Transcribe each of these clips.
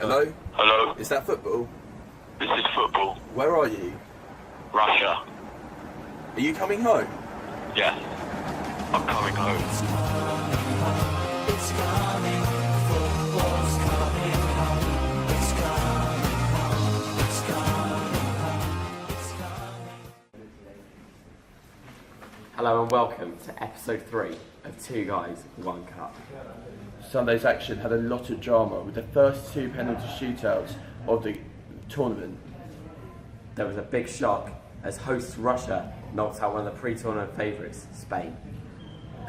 Hello? Hello? Is that football? This is football. Where are you? Russia. Are you coming home? Yes. I'm coming home. Hello and welcome to episode 3 of Two Guys, One Cup. Sunday's action had a lot of drama with the first 2 penalty shootouts of the tournament. There was a big shock as hosts Russia knocked out one of the pre-tournament favourites, Spain.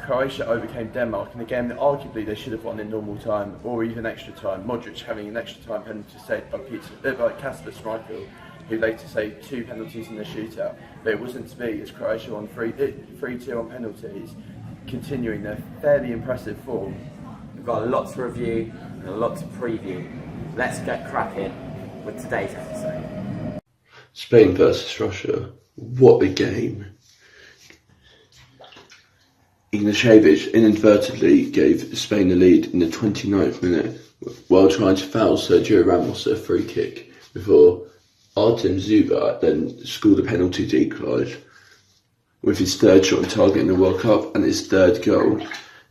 Croatia overcame Denmark in a game that arguably they should have won in normal time or even extra time, Modric having an extra time penalty saved by Kasper Schmeichel, who later saved 2 penalties in the shootout. But it wasn't to be, as Croatia won 3-2 on penalties, continuing their fairly impressive form. We've got a lot to review and a lot to preview. Let's get cracking with today's episode. Spain versus Russia. What a game. Ignashevich inadvertently gave Spain the lead in the 29th minute while trying to foul Sergio Ramos a free kick before Artem Zuba then scored a penalty to equalise. With his 3rd shot on target in the World Cup and his 3rd goal,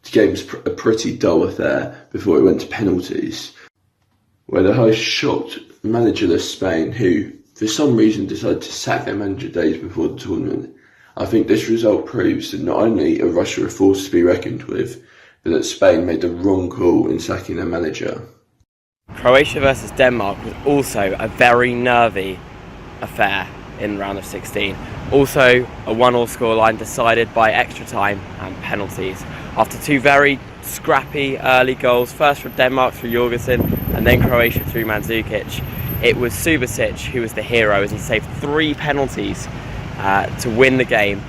the game was a pretty dull affair before it went to penalties, where the hosts shocked managerless Spain, who for some reason decided to sack their manager days before the tournament. I think this result proves that not only are Russia a force to be reckoned with, but that Spain made the wrong call in sacking their manager. Croatia versus Denmark was also a very nervy affair in round of 16. Also a 1-1 scoreline decided by extra time and penalties. After 2 very scrappy early goals, first from Denmark through Jorgensen and then Croatia through Mandzukic, it was Subasic who was the hero as he saved 3 penalties to win the game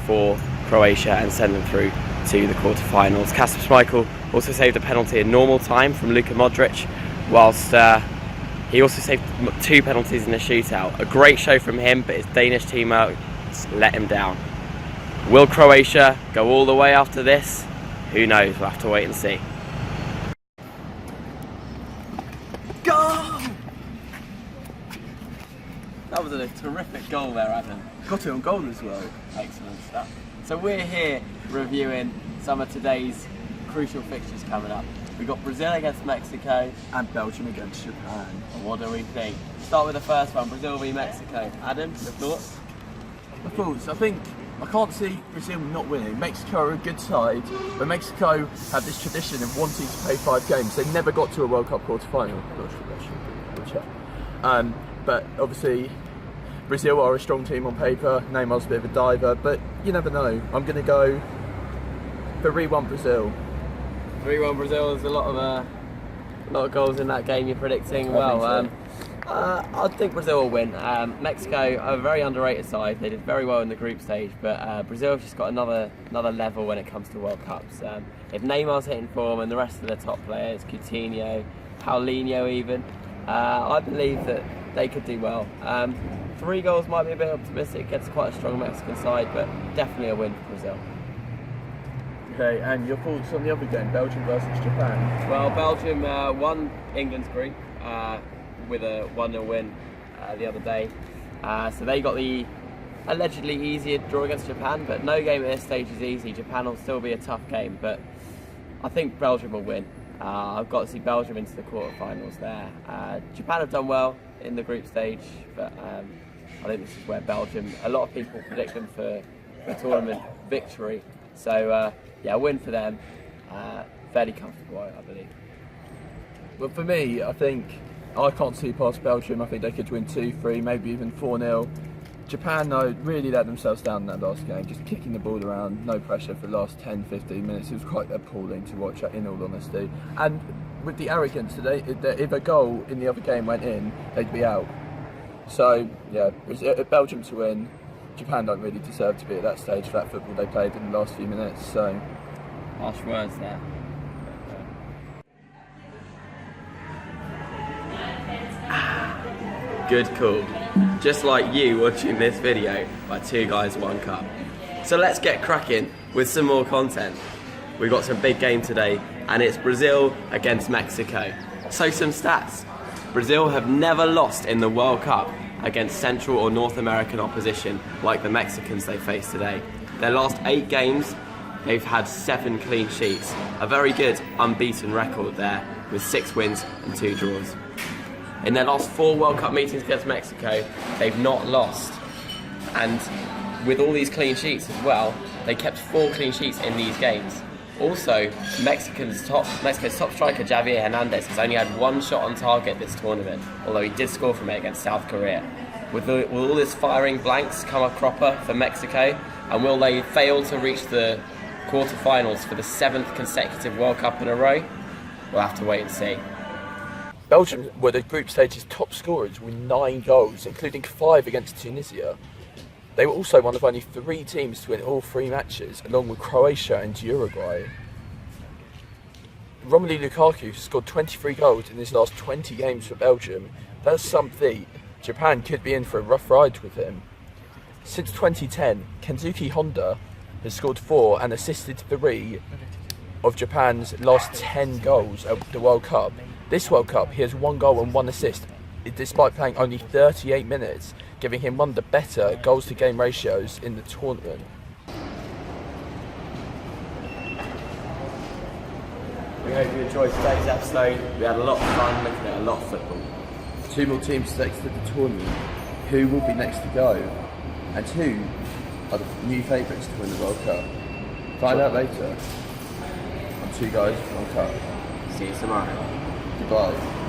for Croatia and send them through to the quarterfinals. Kasper Schmeichel also saved a penalty in normal time from Luka Modric, whilst he also saved 2 penalties in the shootout. A great show from him, but his Danish teammates let him down. Will Croatia go all the way after this? Who knows, we'll have to wait and see. Go! That was a terrific goal there, Adam. Got it on goal as well. Excellent stuff. So we're here reviewing some of today's crucial fixtures coming up. We've got Brazil against Mexico. And Belgium against Japan. And what do we think? Start with the first one, Brazil v Mexico. Adam, your thoughts? My thoughts, I can't see Brazil not winning. Mexico are a good side, but Mexico have this tradition of wanting to play 5 games. They never got to a World Cup quarter-final. But obviously Brazil are a strong team on paper. Neymar's a bit of a diver, but you never know. I'm going to go for 3-1 Brazil. 3-1 Brazil. There's a lot of goals in that game you're predicting. I think Brazil will win. Mexico are a very underrated side. They did very well in the group stage, but Brazil have just got another level when it comes to World Cups. If Neymar's hitting form and the rest of the top players, Coutinho, Paulinho even, I believe that they could do well. 3 goals might be a bit optimistic against quite a strong Mexican side, but definitely a win for Brazil. Okay, and your thoughts on the other game, Belgium versus Japan? Well, Belgium won England's group with a 1-0 win the other day. So they got the allegedly easier draw against Japan, but no game at this stage is easy. Japan will still be a tough game, but I think Belgium will win. I've got to see Belgium into the quarterfinals there. Japan have done well in the group stage, but I think this is where Belgium, a lot of people predict them for tournament victory. So yeah, a win for them, fairly comfortable, I believe. Well, for me, I think I can't see past Belgium. I think they could win 2-3, maybe even 4-0. Japan, though, really let themselves down in that last game, just kicking the ball around, no pressure for the last 10-15 minutes. It was quite appalling to watch, in all honesty. And with the arrogance today, if a goal in the other game went in, they'd be out. So, yeah, Belgium to win. Japan don't really deserve to be at that stage for that football they played in the last few minutes. So, Harsh words there. Good call. Just like you watching this video by Two Guys, One Cup. So let's get cracking with some more content. We've got some big game today and it's Brazil against Mexico. So some stats. Brazil have never lost in the World Cup against Central or North American opposition like the Mexicans they face today. Their last 8 games, they've had 7 clean sheets. A very good unbeaten record there with 6 wins and 2 draws. In their last 4 World Cup meetings against Mexico, they've not lost. And with all these clean sheets as well, they kept 4 clean sheets in these games. Also, Mexico's top striker Javier Hernandez has only had 1 shot on target this tournament, although he did score from it against South Korea. Will all this firing blanks come a cropper for Mexico? And will they fail to reach the quarterfinals for the 7th consecutive World Cup in a row? We'll have to wait and see. Belgium were the group stage's top scorers with 9 goals, including 5 against Tunisia. They were also one of only 3 teams to win all 3 matches, along with Croatia and Uruguay. Romelu Lukaku scored 23 goals in his last 20 games for Belgium. That's something. Japan could be in for a rough ride with him. Since 2010, Kensuke Honda has scored 4 and assisted 3 of Japan's last 10 goals at the World Cup. This World Cup, he has 1 goal and 1 assist, despite playing only 38 minutes, giving him one of the better goals-to-game ratios in the tournament. We hope you enjoyed today's episode. We had a lot of fun looking at a lot of football. 2 more teams selected at the tournament. Who will be next to go? And who are the new favourites to win the World Cup? Find out later on 2 Guys, 1 Cup. See you tomorrow. Goodbye.